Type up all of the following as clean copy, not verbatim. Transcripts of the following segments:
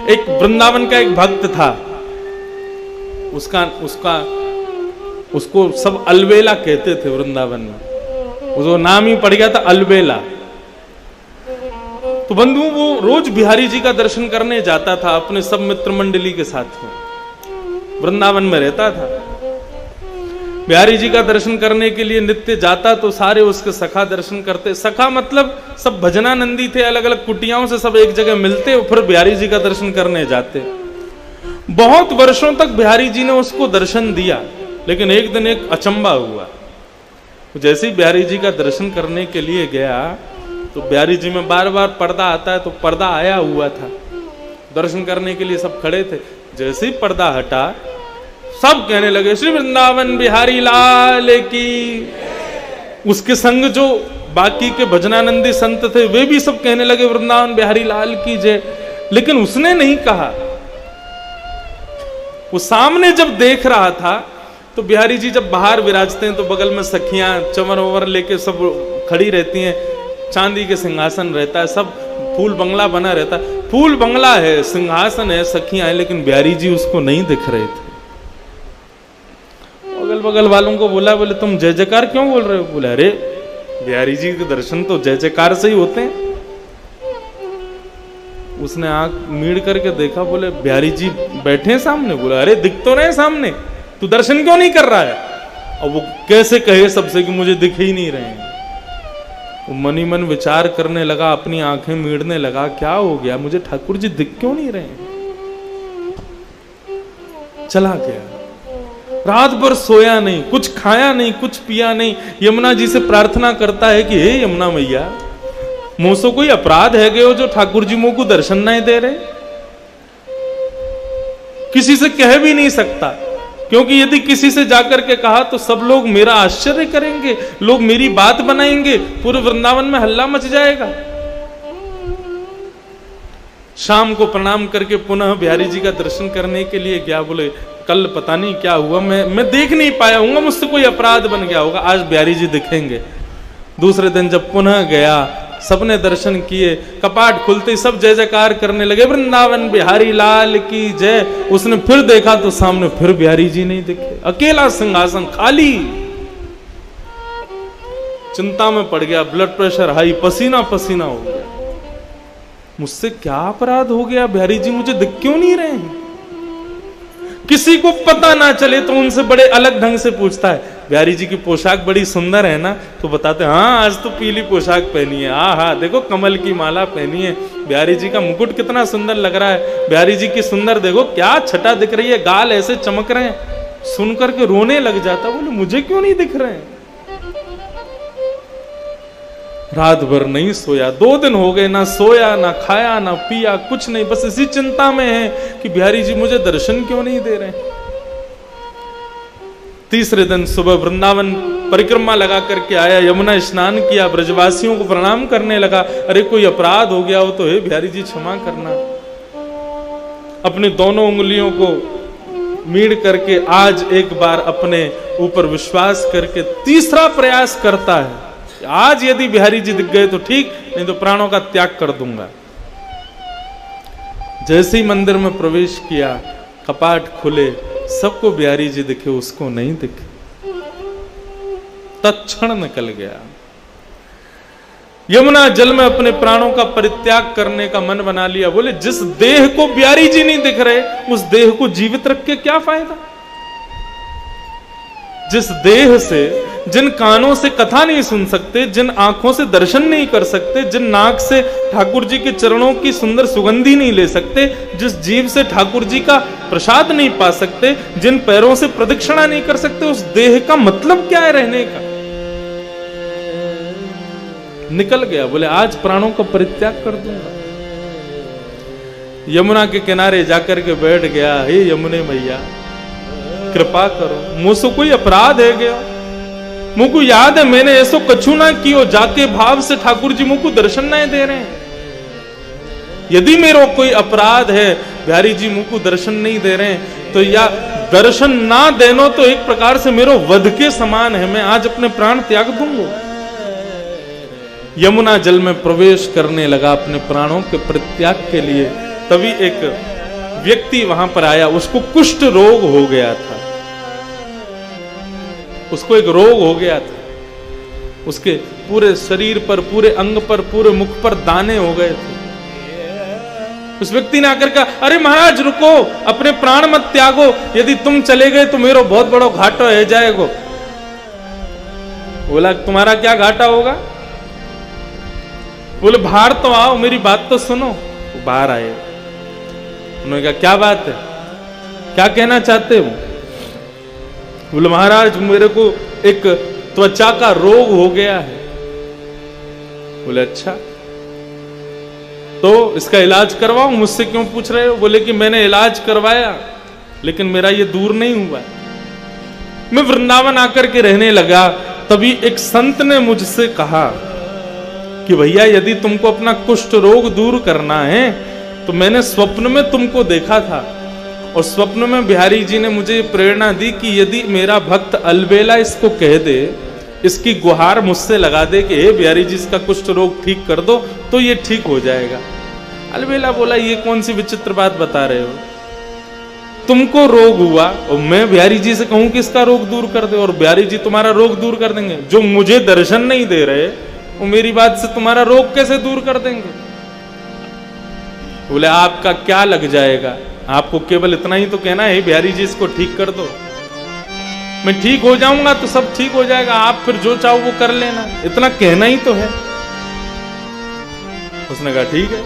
एक वृंदावन का एक भक्त था, उसको सब अलबेला कहते थे वृंदावन में, उसको नाम ही पड़ गया था अलबेला। तो बंधु वो रोज बिहारी जी का दर्शन करने जाता था अपने सब मित्र मंडली के साथ में, वृंदावन में रहता था। बिहारी जी का दर्शन करने के लिए नित्य जाता तो सारे उसके सखा दर्शन करते। सखा मतलब सब भजनानंदी थे, अलग अलग कुटियाओं से सब एक जगह मिलते और फिर बिहारी जी का दर्शन करने जाते। बहुत वर्षों तक बिहारी जी ने उसको दर्शन दिया, लेकिन एक दिन एक अचंबा हुआ। जैसे ही बिहारी जी का दर्शन करने के लिए गया तो बिहारी जी में बार बार पर्दा आता है, तो पर्दा आया हुआ था, दर्शन करने के लिए सब खड़े थे। जैसे ही पर्दा हटा सब कहने लगे श्री वृंदावन बिहारी लाल की। उसके संग जो बाकी के भजनानंदी संत थे वे भी सब कहने लगे वृंदावन बिहारी लाल की जय, लेकिन उसने नहीं कहा। वो सामने जब देख रहा था तो बिहारी जी जब बाहर विराजते हैं तो बगल में सखियां चमर ओवर लेके सब खड़ी रहती हैं, चांदी के सिंहासन रहता है, सब फूल बंगला बना रहता है। फूल बंगला है, सिंहासन है, सखियां हैं, लेकिन बिहारी जी उसको नहीं दिख रहे थे। अगल बगल वालों को बोला, बोले तुम जय जयकार क्यों बोल रहे हो? बोले अरे बिहारी जी के दर्शन तो जय जयकार से ही होते हैं। उसने आंख मीड़ करके देखा, बोले बिहारी जी बैठे हैं सामने। बोला अरे दिख तो रहे सामने, तू दर्शन क्यों नहीं कर रहा है? और वो कैसे कहे सबसे कि मुझे दिख ही नहीं रहे हैं। वो मन ही मन विचार करने लगा, अपनी आंखें मीड़ने लगा, क्या हो गया मुझे, ठाकुर जी दिख क्यों नहीं रहे हैं? चला गया, रात भर सोया नहीं, कुछ खाया नहीं, कुछ पिया नहीं। यमुना जी से प्रार्थना करता है कि हे यमुना मैया, मुझसे कोई अपराध है गयो जो ठाकुर जी मुझको दर्शन नहीं दे रहे? किसी से कह भी नहीं सकता, क्योंकि यदि किसी से जाकर के कहा तो सब लोग मेरा आश्चर्य करेंगे, लोग मेरी बात बनाएंगे, पूरे वृंदावन में हल्ला मच जाएगा। शाम को प्रणाम करके पुनः बिहारी जी का दर्शन करने के लिए गया। बोले कल पता नहीं क्या हुआ, मैं देख नहीं पाया हूँ, मुझसे कोई अपराध बन गया होगा, आज बिहारी जी दिखेंगे। दूसरे दिन जब पुनः गया, सबने दर्शन किए, कपाट खुलते सब जय जयकार करने लगे, वृंदावन बिहारी लाल की जय। उसने फिर देखा तो सामने फिर बिहारी जी नहीं दिखे, अकेला सिंहासन खाली। चिंता में पड़ गया, ब्लड प्रेशर हाई, पसीना पसीना हो गया। मुझसे क्या अपराध हो गया, बिहारी जी मुझे दिख क्यों नहीं रहे हैं? किसी को पता ना चले तो उनसे बड़े अलग ढंग से पूछता है, बिहारी जी की पोशाक बड़ी सुंदर है ना? तो बताते हैं हाँ आज तो पीली पोशाक पहनी है, हाँ देखो कमल की माला पहनी है, बिहारी जी का मुकुट कितना सुंदर लग रहा है, बिहारी जी की सुंदर देखो क्या छटा दिख रही है, गाल ऐसे चमक रहे हैं। सुन करके रोने लग जाता, बोले मुझे क्यों नहीं दिख रहे हैं? रात भर नहीं सोया, 2 दिन हो गए, ना सोया ना खाया ना पिया, कुछ नहीं, बस इसी चिंता में है कि बिहारी जी मुझे दर्शन क्यों नहीं दे रहे। तीसरे दिन सुबह वृंदावन परिक्रमा लगा करके आया, यमुना स्नान किया, ब्रजवासियों को प्रणाम करने लगा। अरे कोई अपराध हो गया हो तो हे बिहारी जी क्षमा करना। अपनी दोनों उंगलियों को मीड़ करके आज एक बार अपने ऊपर विश्वास करके तीसरा प्रयास करता है, आज यदि बिहारी जी दिख गए तो ठीक, नहीं तो प्राणों का त्याग कर दूंगा। जैसे ही मंदिर में प्रवेश किया, कपाट खुले, सबको बिहारी जी दिखे, उसको नहीं दिखे। तत्क्षण निकल गया। यमुना जल में अपने प्राणों का परित्याग करने का मन बना लिया। बोले जिस देह को बिहारी जी नहीं दिख रहे, उस देह को जीवित रख के क्या फायदा? जिस देह से, जिन कानों से कथा नहीं सुन सकते, जिन आंखों से दर्शन नहीं कर सकते, जिन नाक से ठाकुर जी के चरणों की सुंदर सुगंधी नहीं ले सकते, जिस जीव से ठाकुर जी का प्रसाद नहीं पा सकते, जिन पैरों से प्रदक्षिणा नहीं कर सकते, उस देह का मतलब क्या है रहने का? निकल गया, बोले आज प्राणों का परित्याग कर दूंगा। यमुना के किनारे जाकर के बैठ गया, हे यमुने मैया कृपा करो, मुझसे कोई अपराध है गया? मुझको याद है मैंने ऐसो कछु ना कियो, जाके भाव से ठाकुर जी मुझको दर्शन नहीं दे रहे हैं। यदि मेरा कोई अपराध है, बिहारी जी मुझको दर्शन नहीं दे रहे हैं, तो या दर्शन ना देनो तो एक प्रकार से मेरो वध के समान है, मैं आज अपने प्राण त्याग दूंगा। यमुना जल में प्रवेश करने लगा अपने प्राणों के परित्याग के लिए। तभी एक व्यक्ति वहां पर आया, उसको कुष्ठ रोग हो गया था, उसको एक रोग हो गया था, उसके पूरे शरीर पर, पूरे अंग पर, पूरे मुख पर दाने हो गए थे। उस व्यक्ति ने आकर कहा, अरे महाराज रुको, अपने प्राण मत त्यागो, यदि तुम चले गए तो मेरा बहुत बड़ा घाटा हो जाएगा। बोला तुम्हारा क्या घाटा होगा? बोले बाहर तो आओ, मेरी बात तो सुनो। वो बाहर आए, उन्होंने कहा क्या बात है, क्या कहना चाहते हो? बोले महाराज मेरे को एक त्वचा का रोग हो गया है। बोले अच्छा, तो इसका इलाज करवाओ, मुझसे क्यों पूछ रहे हो? बोले कि मैंने इलाज करवाया लेकिन मेरा ये दूर नहीं हुआ। मैं वृंदावन आकर के रहने लगा, तभी एक संत ने मुझसे कहा कि भैया यदि तुमको अपना कुष्ठ रोग दूर करना है तो मैंने स्वप्न में तुमको देखा था, और स्वप्न में बिहारी जी ने मुझे प्रेरणा दी कि यदि मेरा भक्त अलबेला इसको कह दे, इसकी गुहार मुझसे लगा दे कि हे बिहारी जी इसका कुष्ठ रोग ठीक कर दो, तो ये ठीक हो जाएगा। अलबेला बोला ये कौन सी विचित्र बात बता रहे हो, तुमको रोग हुआ और मैं बिहारी जी से कहूं कि इसका रोग दूर कर दे, और बिहारी जी तुम्हारा रोग दूर कर देंगे? जो मुझे दर्शन नहीं दे रहे वो मेरी बात से तुम्हारा रोग कैसे दूर कर देंगे? बोले आपका क्या लग जाएगा, आपको केवल इतना ही तो कहना है बिहारी जी इसको ठीक कर दो, मैं ठीक हो जाऊंगा तो सब ठीक हो जाएगा, आप फिर जो चाहो वो कर लेना, इतना कहना ही तो है। उसने कहा ठीक है,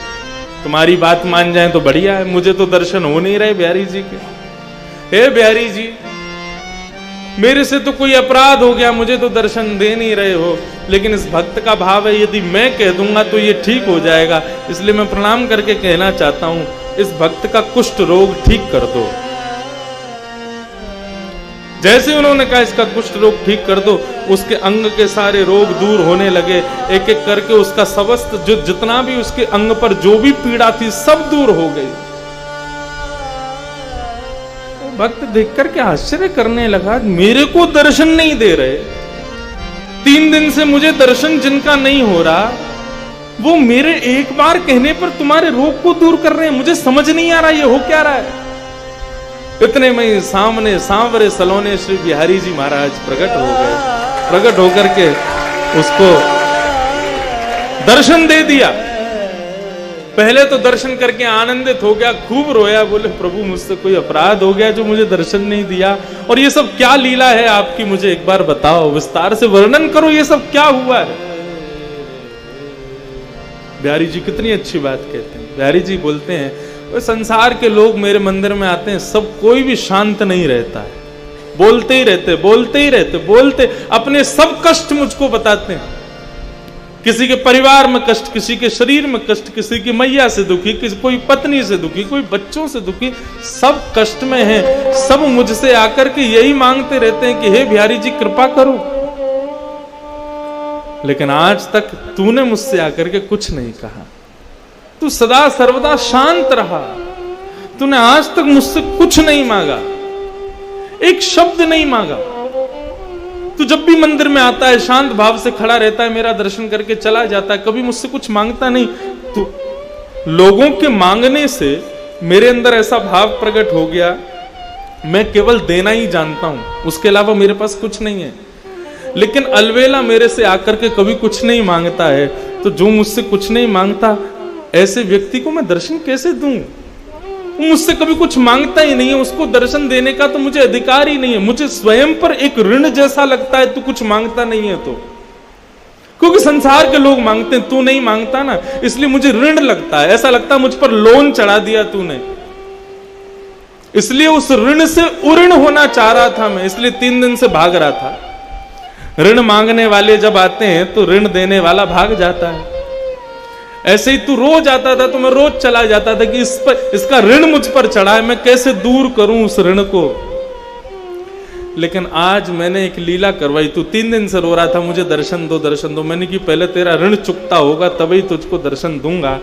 तुम्हारी बात मान जाए तो बढ़िया है, मुझे तो दर्शन हो नहीं रहे बिहारी जी के। हे बिहारी जी मेरे से तो कोई अपराध हो गया, मुझे तो दर्शन दे नहीं रहे हो, लेकिन इस भक्त का भाव है यदि मैं कह दूंगा तो ये ठीक हो जाएगा, इसलिए मैं प्रणाम करके कहना चाहता हूं इस भक्त का कुष्ठ रोग ठीक कर दो। जैसे उन्होंने कहा इसका कुष्ठ रोग ठीक कर दो, उसके अंग के सारे रोग दूर होने लगे, एक एक करके उसका समस्त जो जितना भी उसके अंग पर जो भी पीड़ा थी सब दूर हो गई। भक्त देख करके आश्चर्य करने लगा, मेरे को दर्शन नहीं दे रहे, 3 दिन से मुझे दर्शन जिनका नहीं हो रहा, वो मेरे एक बार कहने पर तुम्हारे रोग को दूर कर रहे हैं, मुझे समझ नहीं आ रहा ये हो क्या रहा है। इतने में सामने सांवरे सलोने श्री बिहारी जी महाराज प्रकट हो गए, प्रकट होकर के उसको दर्शन दे दिया। पहले तो दर्शन करके आनंदित हो गया, खूब रोया, बोले प्रभु मुझसे कोई अपराध हो गया जो मुझे दर्शन नहीं दिया, और ये सब क्या लीला है आपकी, मुझे एक बार बताओ, विस्तार से वर्णन करो, ये सब क्या हुआ है। बिहारी जी कितनी अच्छी बात कहते हैं। बिहारी जी बोलते हैं वो संसार के लोग मेरे मंदिर में आते हैं, सब कोई भी शांत नहीं रहता है, बोलते ही रहते, बोलते ही रहते, बोलते अपने सब कष्ट मुझको बताते हैं, किसी के परिवार में कष्ट, किसी के शरीर में कष्ट, किसी की मैया से दुखी, किसी कोई पत्नी से दुखी, कोई बच्चों से दुखी, सब कष्ट में हैं, सब मुझसे आकर के यही मांगते रहते हैं कि हे बिहारी जी कृपा करो। लेकिन आज तक तूने मुझसे आकर के कुछ नहीं कहा, तू सदा सर्वदा शांत रहा, तूने आज तक मुझसे कुछ नहीं मांगा, एक शब्द नहीं मांगा। तू जब भी मंदिर में आता है शांत भाव से खड़ा रहता है, मेरा दर्शन करके चला जाता है, कभी मुझसे कुछ मांगता नहीं। तू लोगों के मांगने से मेरे अंदर ऐसा भाव प्रकट हो गया, मैं केवल देना ही जानता हूं, उसके अलावा मेरे पास कुछ नहीं है। लेकिन अलवेला मेरे से आकर के कभी कुछ नहीं मांगता है, तो जो मुझसे कुछ नहीं मांगता ऐसे व्यक्ति को मैं दर्शन कैसे दूं? वो मुझसे कभी कुछ मांगता ही नहीं है, उसको दर्शन देने का तो मुझे अधिकार ही नहीं है। मुझे स्वयं पर एक ऋण जैसा लगता है तू कुछ मांगता नहीं है तो, क्योंकि संसार के लोग मांगते हैं, तू नहीं मांगता ना, इसलिए मुझे ऋण लगता है, ऐसा लगता है मुझ पर लोन चढ़ा दिया तूने, इसलिए उस ऋण से उऋण होना चाह रहा था मैं, इसलिए 3 दिन से भाग रहा था। ऋण मांगने वाले जब आते हैं तो ऋण देने वाला भाग जाता है। ऐसे ही तू रोज आता था तो मैं रोज चला जाता था कि इसका ऋण मुझ पर चढ़ा है, मैं कैसे दूर करूं उस ऋण को। लेकिन आज मैंने एक लीला करवाई, तू 3 दिन से रो रहा था मुझे दर्शन दो दर्शन दो, मैंने कि पहले तेरा ऋण चुकता होगा तभी तुझको दर्शन दूंगा।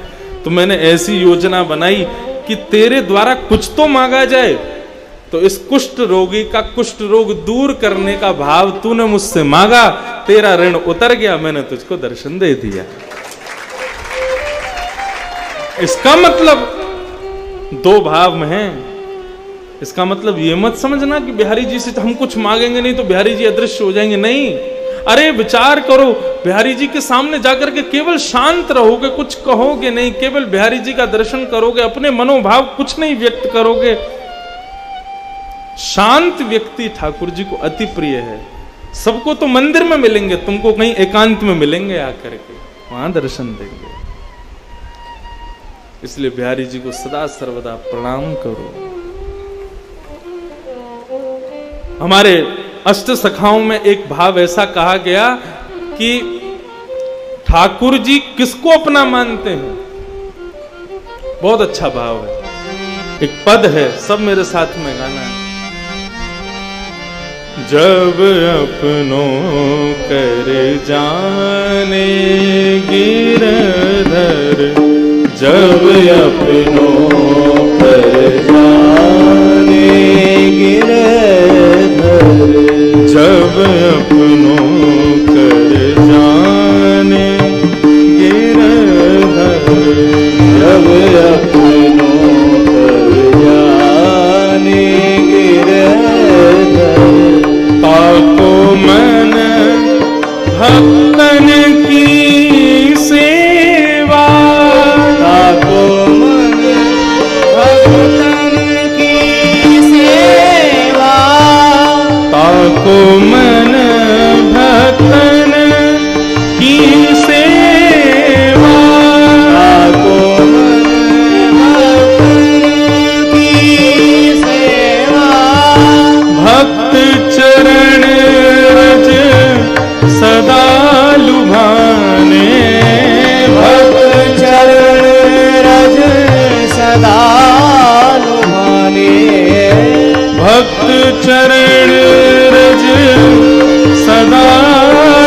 तो मैंने ऐसी योजना बनाई कि तेरे द्वारा कुछ तो मांगा जाए, तो इस कुष्ठ रोगी का कुष्ठ रोग दूर करने का भाव तूने मुझसे मांगा, तेरा ऋण उतर गया, मैंने तुझको दर्शन दे दिया। इसका मतलब दो भाव में हैं। इसका मतलब ये मत समझना कि बिहारी जी से हम कुछ मांगेंगे नहीं तो बिहारी जी अदृश्य हो जाएंगे, नहीं। अरे विचार करो, बिहारी जी के सामने जाकर के केवल शांत रहोगे, कुछ कहोगे नहीं, केवल बिहारी जी का दर्शन करोगे, अपने मनोभाव कुछ नहीं व्यक्त करोगे। शांत व्यक्ति ठाकुर जी को अति प्रिय है। सबको तो मंदिर में मिलेंगे, तुमको कहीं एकांत में मिलेंगे आकर के, वहां दर्शन देंगे। इसलिए बिहारी जी को सदा सर्वदा प्रणाम करो। हमारे अष्ट सखाओं में एक भाव ऐसा कहा गया कि ठाकुर जी किसको अपना मानते हैं, बहुत अच्छा भाव है। एक पद है, सब मेरे साथ में गाना है। जब अपनों कर जाने गिरधर, जब अपनों कर जाने गिरधर, जब अपनों कर जाने गिरधर, जब अपनों कर जाने गिरधर, ताको मन भक्तन की सेवा, ताको मन भक्तन की सेवा, ताको मन भक्तन की सेवा, ताको मन भक्तन की सेवा, भक्त चरण रज सदा लुभाने, भक्त चरण रज सदा लुभाने, भक्त चरण रज सदा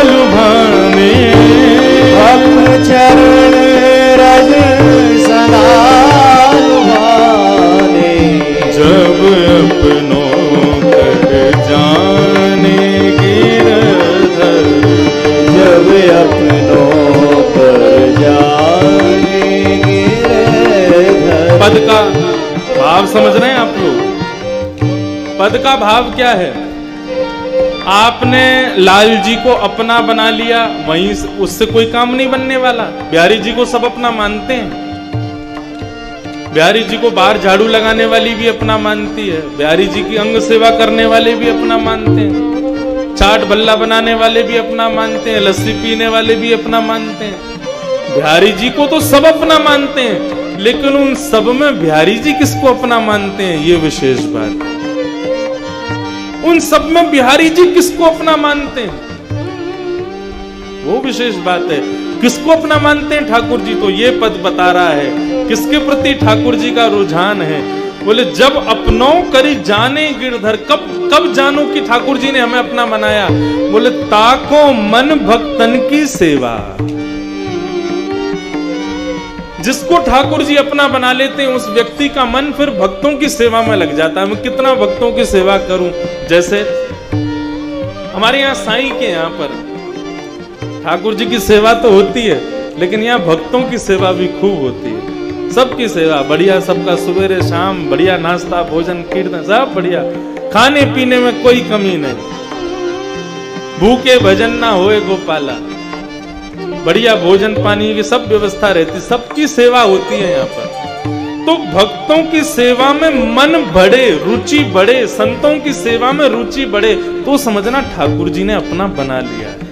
लुभाने, भक्त चरण रज सदा लुभाने, जब अपनों कर जाने गिरधर, जब अपनों कर जाने गिरधर। पद का भाव समझ रहे हैं आप लोग? पद का भाव क्या है? आपने लाल जी को अपना बना लिया, वहीं उससे कोई काम नहीं बनने वाला। बिहारी जी को सब अपना मानते हैं। बिहारी जी को बाहर झाड़ू लगाने वाली भी अपना मानती है, बिहारी जी की अंग सेवा करने वाले भी अपना मानते हैं, चाट भल्ला बनाने वाले भी अपना मानते हैं, लस्सी पीने वाले भी अपना मानते हैं। बिहारी जी को तो सब अपना मानते हैं, लेकिन उन सब में बिहारी जी किसको अपना मानते हैं, ये विशेष बात है। उन सब में बिहारी जी किसको अपना मानते हैं, वो विशेष बात है। किसको अपना मानते हैं ठाकुर जी, तो ये पद बता रहा है किसके प्रति ठाकुर जी का रुझान है। बोले जब अपनों करी जाने गिरधर, कब जानो कि ठाकुर जी ने हमें अपना बनाया। बोले ताको मन भक्तन की सेवा। जिसको ठाकुर जी अपना बना लेते हैं, उस व्यक्ति का मन फिर भक्तों की सेवा में लग जाता है। मैं कितना भक्तों की सेवा करूं। जैसे हमारे यहाँ साईं के यहाँ पर ठाकुर जी की सेवा तो होती है, लेकिन यहाँ भक्तों की सेवा भी खूब होती है। सबकी सेवा बढ़िया, सबका सवेरे शाम बढ़िया नाश्ता भोजन कीर्तन सब बढ़िया, खाने पीने में कोई कमी नहीं। भूखे भजन ना होए गोपाला, बढ़िया भोजन पानी की सब व्यवस्था रहती, सबकी सेवा होती है यहाँ पर। तो भक्तों की सेवा में मन बढ़े, रुचि बढ़े, संतों की सेवा में रुचि बढ़े, तो समझना ठाकुर जी ने अपना बना लिया है।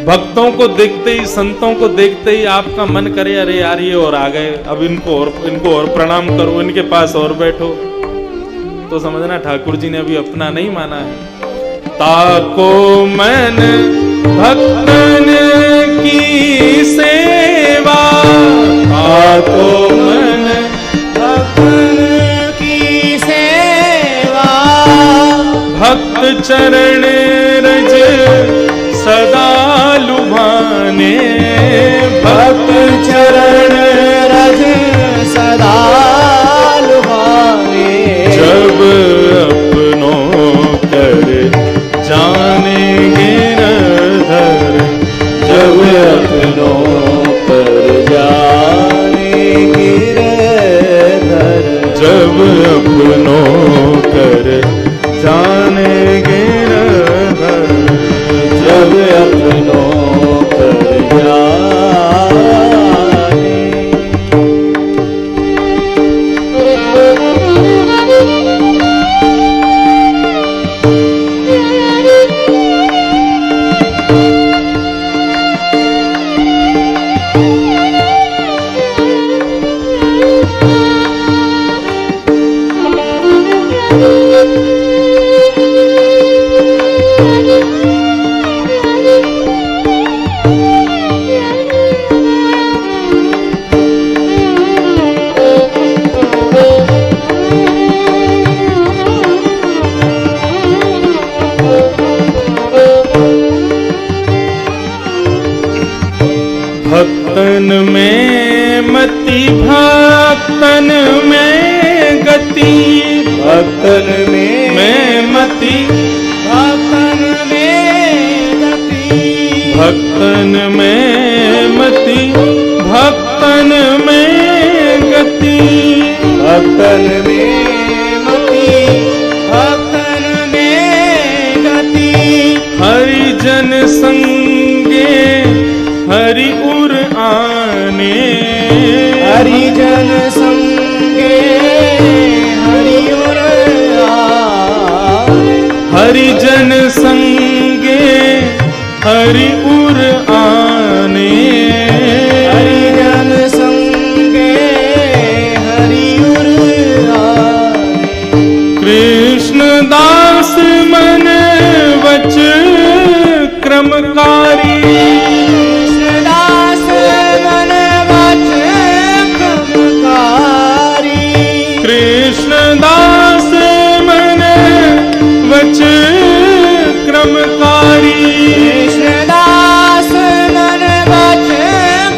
भक्तों को देखते ही, संतों को देखते ही आपका मन करे अरे यार ये और आ गए, अब इनको और प्रणाम करो, इनके पास और बैठो, तो समझना ठाकुर जी ने अभी अपना नहीं माना है। ताको मन भक्तन की सेवा, ताको मन भक्तन की सेवा, भक्त चरण रज सदा लुभाने, भक्त चरण रज सदा लुभाने, जब अपनों कर जाने गिरधर, जब अपनों पर जाने गिरधर। अपनों कर जाने गिरधर, जब अपनों कर जाने। भक्तन में मति, भक्तन में गति, भक्तन में मति, भक्तन में गति, भक्तन में मति, भक्तन में गति, भक्तन में मति, भक्तन में गति। हरिजन संगे हरि उर आने, हरिजन संगे हरि उर आने, हरिजन संगे हरि उर आने, हरिजन संगे हरि उर आने। कृष्ण दास मन वच क्रमकारी, कृष्णदास मन वच क्रमकारी, कृष्णदास मन वच क्रमकारी, कृष्णदास मन वच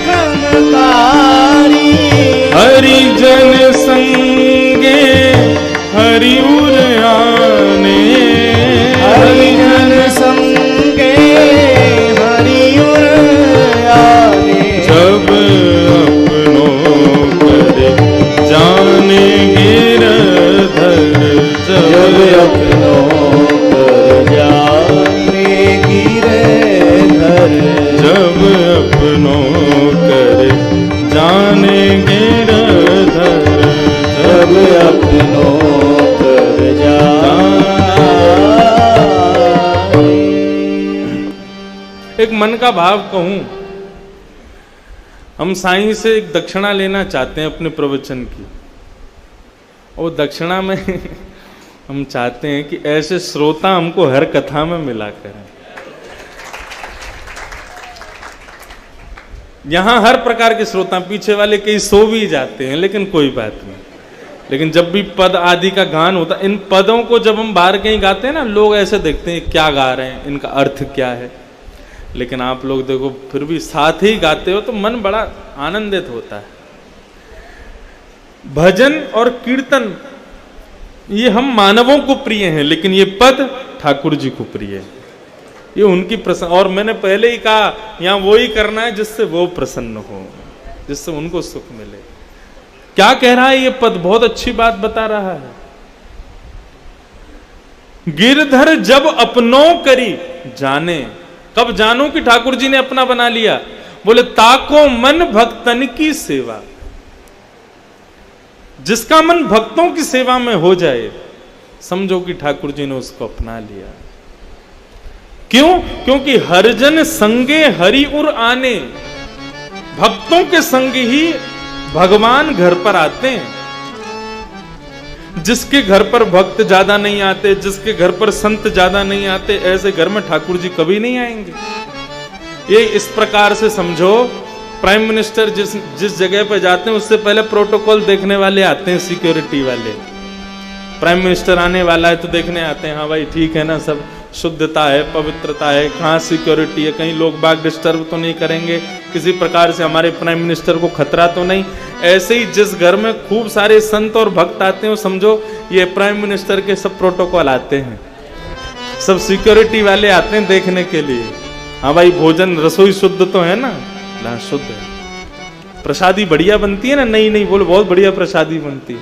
क्रमकारी। हरिजन संगे हरि उर आने, हरिजन संगे हरि उर आने। जब अपनों कर जाने गिरधर, जब अपनों कर जाने गिरधर, जब अपनों कर जाने गिरधर, जब अपनों कर जाने। एक मन का भाव कहूं, हम साईं से एक दक्षिणा लेना चाहते हैं अपने प्रवचन की, और दक्षिणा में हम चाहते हैं कि ऐसे श्रोता हमको हर कथा में मिला करें। यहां हर प्रकार के श्रोता, पीछे वाले कई सो भी जाते हैं, लेकिन कोई बात नहीं। लेकिन जब भी पद आदि का गान होता, इन पदों को जब हम बाहर कहीं गाते हैं ना, लोग ऐसे देखते हैं क्या गा रहे हैं, इनका अर्थ क्या है। लेकिन आप लोग देखो फिर भी साथ ही गाते हो तो मन बड़ा आनंदित होता है। भजन और कीर्तन ये हम मानवों को प्रिय हैं, लेकिन ये पद ठाकुर जी को प्रिय है। ये उनकी प्रसन्न, और मैंने पहले ही कहा यहां वो ही करना है जिससे वो प्रसन्न हो, जिससे उनको सुख मिले। क्या कह रहा है ये पद? बहुत अच्छी बात बता रहा है। गिरधर जब अपनों करी जाने, कब जानो कि ठाकुर जी ने अपना बना लिया? बोले ताको मन भक्तन की सेवा। जिसका मन भक्तों की सेवा में हो जाए, समझो कि ठाकुर जी ने उसको अपना लिया। क्यों? क्योंकि हरिजन संगे हरि उर आने, भक्तों के संग ही भगवान घर पर आते हैं। जिसके घर पर भक्त ज्यादा नहीं आते, जिसके घर पर संत ज्यादा नहीं आते, ऐसे घर में ठाकुर जी कभी नहीं आएंगे। ये इस प्रकार से समझो, प्राइम मिनिस्टर जिस जगह पर जाते हैं उससे पहले प्रोटोकॉल देखने वाले आते हैं, सिक्योरिटी वाले। प्राइम मिनिस्टर आने वाला है तो देखने आते हैं, हाँ भाई ठीक है ना, सब शुद्धता है, पवित्रता है, कहाँ सिक्योरिटी है, कहीं लोग बाग डिस्टर्ब तो नहीं करेंगे, किसी प्रकार से हमारे प्राइम मिनिस्टर को खतरा तो नहीं। ऐसे ही जिस घर में खूब सारे संत और भक्त आते हैं, समझो ये प्राइम मिनिस्टर के सब प्रोटोकॉल आते हैं, सब सिक्योरिटी वाले आते हैं देखने के लिए। हाँ भाई भोजन रसोई शुद्ध तो है ना? ना शुद्ध है। प्रसादी बढ़िया बनती है ना? नहीं नहीं बोलो, बहुत बढ़िया प्रसादी बनती है।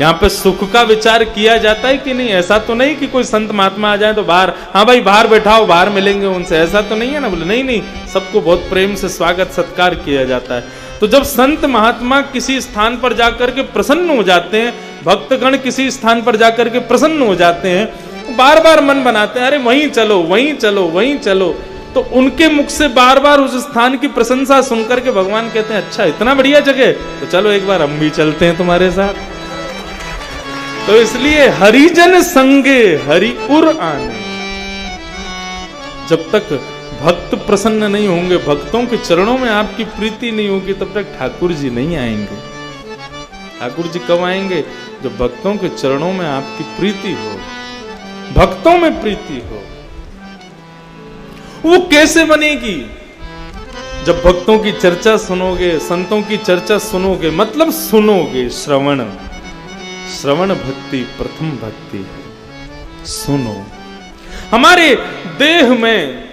यहाँ पे सुख का विचार किया जाता है कि नहीं? ऐसा तो नहीं कि कोई संत महात्मा आ जाए तो बाहर, हाँ भाई बाहर बैठाओ, बाहर मिलेंगे उनसे, ऐसा तो नहीं है ना। बोले नहीं नहीं, सबको बहुत प्रेम से स्वागत सत्कार किया जाता है। तो जब संत महात्मा किसी स्थान पर जाकर के प्रसन्न हो जाते हैं, भक्तगण किसी स्थान पर जाकर के प्रसन्न हो जाते हैं, बार बार मन बनाते हैं, अरे वहीं चलो वहीं चलो वहीं चलो। तो उनके मुख से बार बार उस स्थान की प्रशंसा सुनकर के भगवान कहते हैं, अच्छा इतना बढ़िया जगह, तो चलो एक बार हम भी चलते हैं तुम्हारे साथ। तो इसलिए हरिजन संगे हरिपुर आने, जब तक भक्त प्रसन्न नहीं होंगे, भक्तों के चरणों में आपकी प्रीति नहीं होगी, तब तक ठाकुर जी नहीं आएंगे। ठाकुर जी कब आएंगे? जब भक्तों के चरणों में आपकी प्रीति हो, भक्तों में प्रीति हो। वो कैसे बनेगी? जब भक्तों की चर्चा सुनोगे, संतों की चर्चा सुनोगे, मतलब सुनोगे। श्रवण, श्रवण भक्ति प्रथम भक्ति है। सुनो। हमारे देह में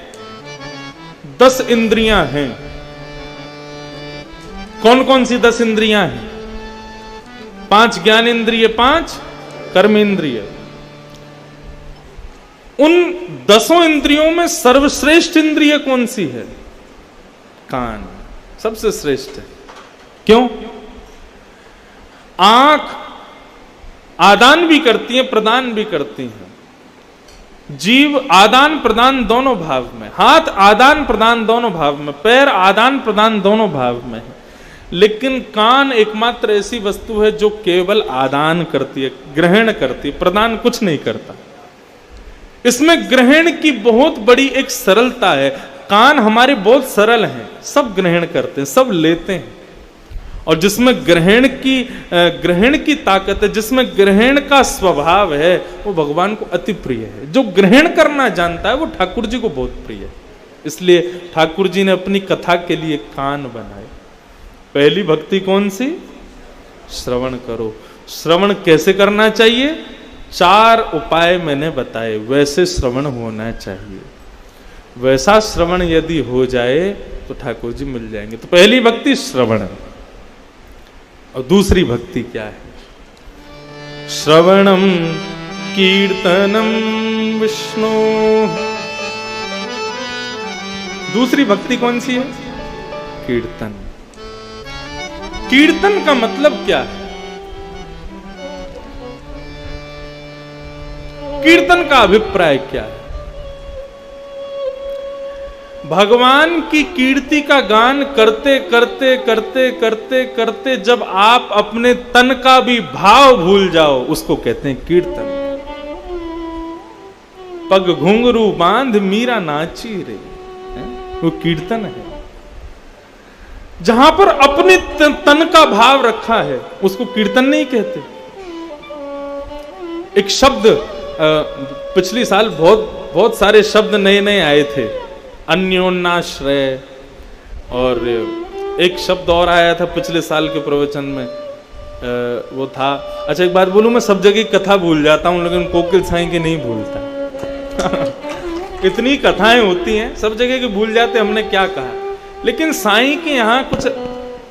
10 इंद्रियां हैं। कौन कौन सी 10 इंद्रियां हैं? 5 ज्ञान इंद्रिय, 5 कर्म इंद्रिय। उन 10 इंद्रियों में सर्वश्रेष्ठ इंद्रिय कौन सी है? कान सबसे श्रेष्ठ है। क्यों? आंख आदान भी करती है, प्रदान भी करती है। जीव आदान प्रदान दोनों भाव में, हाथ आदान प्रदान दोनों भाव में, पैर आदान प्रदान दोनों भाव में है। लेकिन कान एकमात्र ऐसी वस्तु है जो केवल आदान करती है, ग्रहण करती है, प्रदान कुछ नहीं करता। इसमें ग्रहण की बहुत बड़ी एक सरलता है। कान हमारे बहुत सरल हैं, सब ग्रहण करते हैं, सब लेते हैं। और जिसमें ग्रहण की ताकत है, जिसमें ग्रहण का स्वभाव है, वो भगवान को अति प्रिय है। जो ग्रहण करना जानता है वो ठाकुर जी को बहुत प्रिय है। इसलिए ठाकुर जी ने अपनी कथा के लिए कान बनाए। पहली भक्ति कौन सी? श्रवण करो। श्रवण कैसे करना चाहिए? 4 उपाय मैंने बताए, वैसे श्रवण होना चाहिए। वैसा श्रवण यदि हो जाए तो ठाकुर जी मिल जाएंगे। तो पहली भक्ति श्रवण। और दूसरी भक्ति क्या है? श्रवणम कीर्तनम विष्णु। दूसरी भक्ति कौन सी है? कीर्तन। कीर्तन का मतलब क्या है? कीर्तन का अभिप्राय क्या है? भगवान की कीर्ति का गान करते करते करते करते करते जब आप अपने तन का भी भाव भूल जाओ, उसको कहते हैं कीर्तन। पग घुंघरू बांध मीरा नाची रे, वो कीर्तन है। जहां पर अपने तन का भाव रखा है उसको कीर्तन नहीं कहते। एक शब्द पिछली साल बहुत सारे शब्द नए नए आए थे, अन्योन्याश्रय, और एक शब्द और आया था पिछले साल के प्रवचन में, वो था, अच्छा एक बात बोलूं, मैं सब जगह कथा भूल जाता हूं लेकिन कोकिल साई की नहीं भूलता। इतनी कथाएं होती हैं, सब जगह की भूल जाते, हमने क्या कहा। लेकिन साई के यहाँ कुछ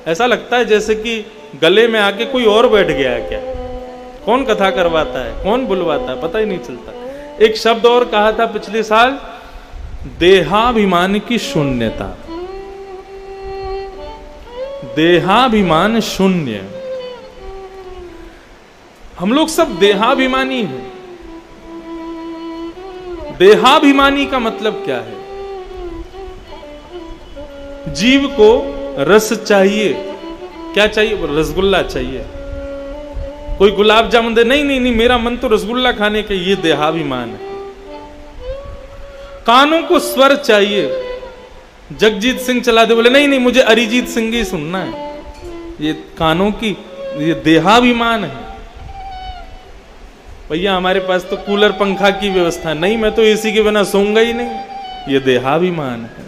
ऐसा लगता है जैसे कि गले में आके कोई और बैठ गया है क्या। कौन कथा करवाता है, कौन बुलवाता है, पता ही नहीं चलता। एक शब्द और कहा था पिछले साल, देहाभिमान की शून्यता। देहाभिमान शून्य। हम लोग सब देहाभिमानी हैं। देहाभिमानी का मतलब क्या है? जीव को रस चाहिए। क्या चाहिए? रसगुल्ला चाहिए। कोई गुलाब जामुन दे, नहीं नहीं नहीं मेरा मन तो रसगुल्ला खाने का, ये देहाभिमान है। कानों को स्वर चाहिए। जगजीत सिंह चला दे, बोले नहीं नहीं मुझे अरिजीत सिंह ही सुनना है, ये कानों की, ये देहाभिमान है। भैया हमारे पास तो कूलर पंखा की व्यवस्था नहीं, मैं तो एसी के बिना सोऊंगा ही नहीं, ये देहाभिमान है।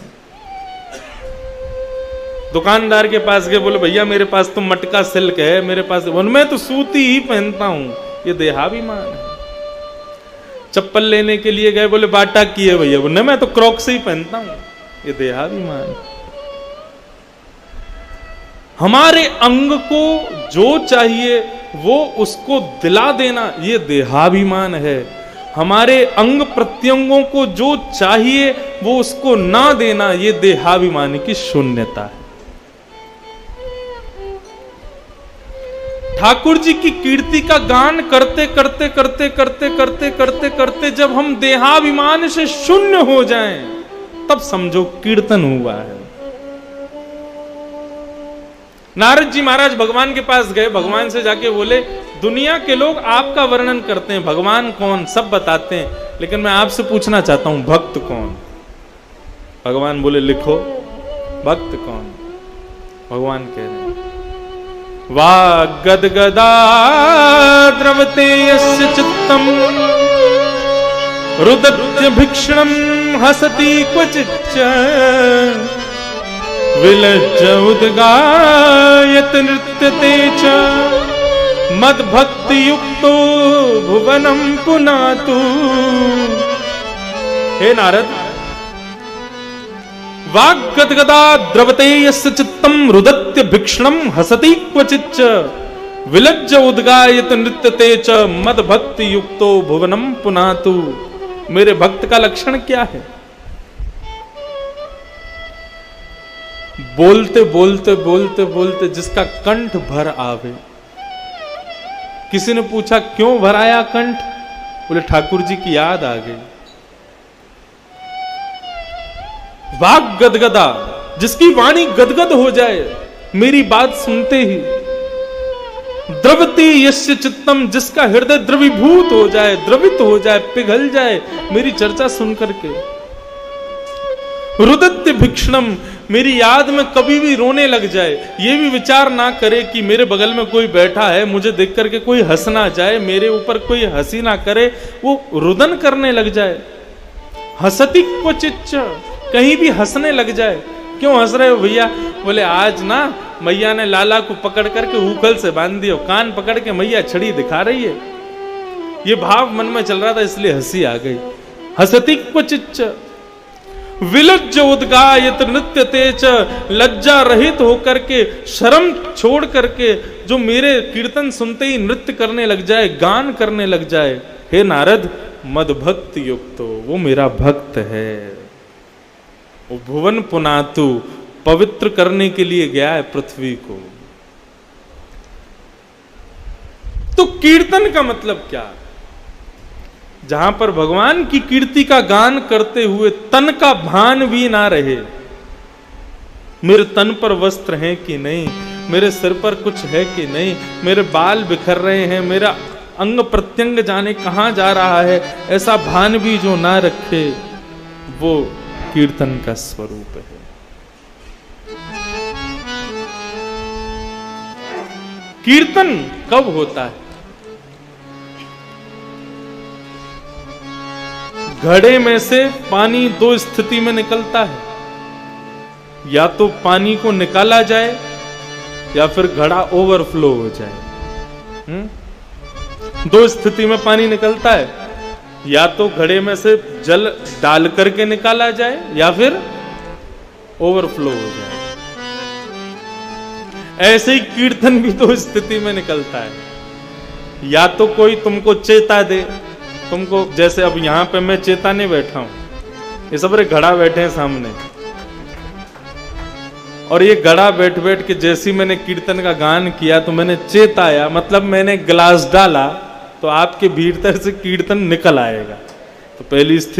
दुकानदार के पास गए, बोले भैया मेरे पास तो मटका सिल्क है, मेरे पास, उनमें तो सूती ही पहनता हूं, ये देहाभिमान है। चप्पल लेने के लिए गए, बोले बाटा की है भैया, बोले मैं तो क्रॉक्स ही पहनता हूं, ये देहाभिमान है। हमारे अंग को जो चाहिए वो उसको दिला देना, ये देहाभिमान है। हमारे अंग प्रत्यंगों को जो चाहिए वो उसको ना देना, ये देहाभिमान की शून्यता है। ठाकुर जी की कीर्ति का गान करते करते करते करते करते करते करते जब हम देहाभिमान से शून्य हो जाएं, तब समझो कीर्तन हुआ है। नारद जी महाराज भगवान के पास गए, भगवान से जाके बोले, दुनिया के लोग आपका वर्णन करते हैं, भगवान कौन सब बताते हैं, लेकिन मैं आपसे पूछना चाहता हूं भक्त कौन। भगवान बोले लिखो भक्त कौन। भगवान कह रहे हैं, वाग्गदगदा द्रवते यस्य चित्तम रुदत्य भीक्षणम हसति क्वचिच्च विलज्ज उद्गायत नृत्यते च मद्भक्ति युक्तो भुवनम पुनातु। हे नारद, वाग्गदगदा द्रवते यस्य चित्तम रुदत्य भीक्षणम हसति क्वचिच्च विलज्ज उद्गायत नृत्यते च मद्भक्ति युक्तो भुवनम पुनातु। मेरे भक्त का लक्षण क्या है? बोलते बोलते बोलते बोलते जिसका कंठ भर आवे। किसी ने पूछा क्यों भर आया कंठ? बोले ठाकुर जी की याद आ गई। वाग गदगदा, जिसकी वाणी गदगद हो जाए मेरी बात सुनते ही। द्रवती यस्य चित्तम, जिसका हृदय द्रवीभूत हो जाए, द्रवित हो जाए, पिघल जाए मेरी चर्चा सुन करके। रुदत्य भीक्षणम, मेरी याद में कभी भी रोने लग जाए, ये भी विचार ना करे कि मेरे बगल में कोई बैठा है, मुझे देख करके कोई हंस ना जाए, मेरे ऊपर कोई हंसी ना करे, वो रुदन करने लग जाए। हसति क्वचिच्च, कहीं भी हंसने लग जाए। क्यों हंस रहे हो भैया? बोले आज ना मैया ने लाला को पकड़ करके ऊखल से बांध दिया, कान पकड़ के मैया छड़ी दिखा रही है। ये भाव मन में चल रहा था इसलिए हंसी आ गई। हसति क्वचिच्च विलज्ज उद्गायत नृत्यते च, लज्जा रहित होकर के, शर्म छोड़ करके जो मेरे कीर्तन सुनते ही नृत्य करने लग जाए, गान करने लग जाए। हे नारद, मद्भक्त युक्तो, वो मेरा भक्त है। वो भुवन पुनातु, पवित्र करने के लिए गया है पृथ्वी को। तो कीर्तन का मतलब क्या? जहां पर भगवान की कीर्ति का गान करते हुए तन का भान भी ना रहे, मेरे तन पर वस्त्र हैं कि नहीं, मेरे सिर पर कुछ है कि नहीं, मेरे बाल बिखर रहे हैं, मेरा अंग प्रत्यंग जाने कहां जा रहा है, ऐसा भान भी जो ना रखे, वो कीर्तन का स्वरूप है। कीर्तन कब होता है? घड़े में से पानी दो स्थिति में निकलता है, या तो पानी को निकाला जाए या फिर घड़ा ओवरफ्लो हो जाए। दो स्थिति में पानी निकलता है, या तो घड़े में से जल डाल करके निकाला जाए या फिर ओवरफ्लो हो जाए। ऐसे ही कीर्तन भी दो स्थिति में निकलता है, या तो कोई तुमको चेता दे, तुमको जैसे अब यहां पे मैं चेताने बैठा हूं, ये सब रे घड़ा बैठे हैं सामने, और ये घड़ा बैठ बैठ के जैसी मैंने कीर्तन का गान किया तो मैंने चेताया, मतलब मैंने ग्लास डाला तो आपके भीतर से कीर्तन निकल आएगा। तो पहली स्थिति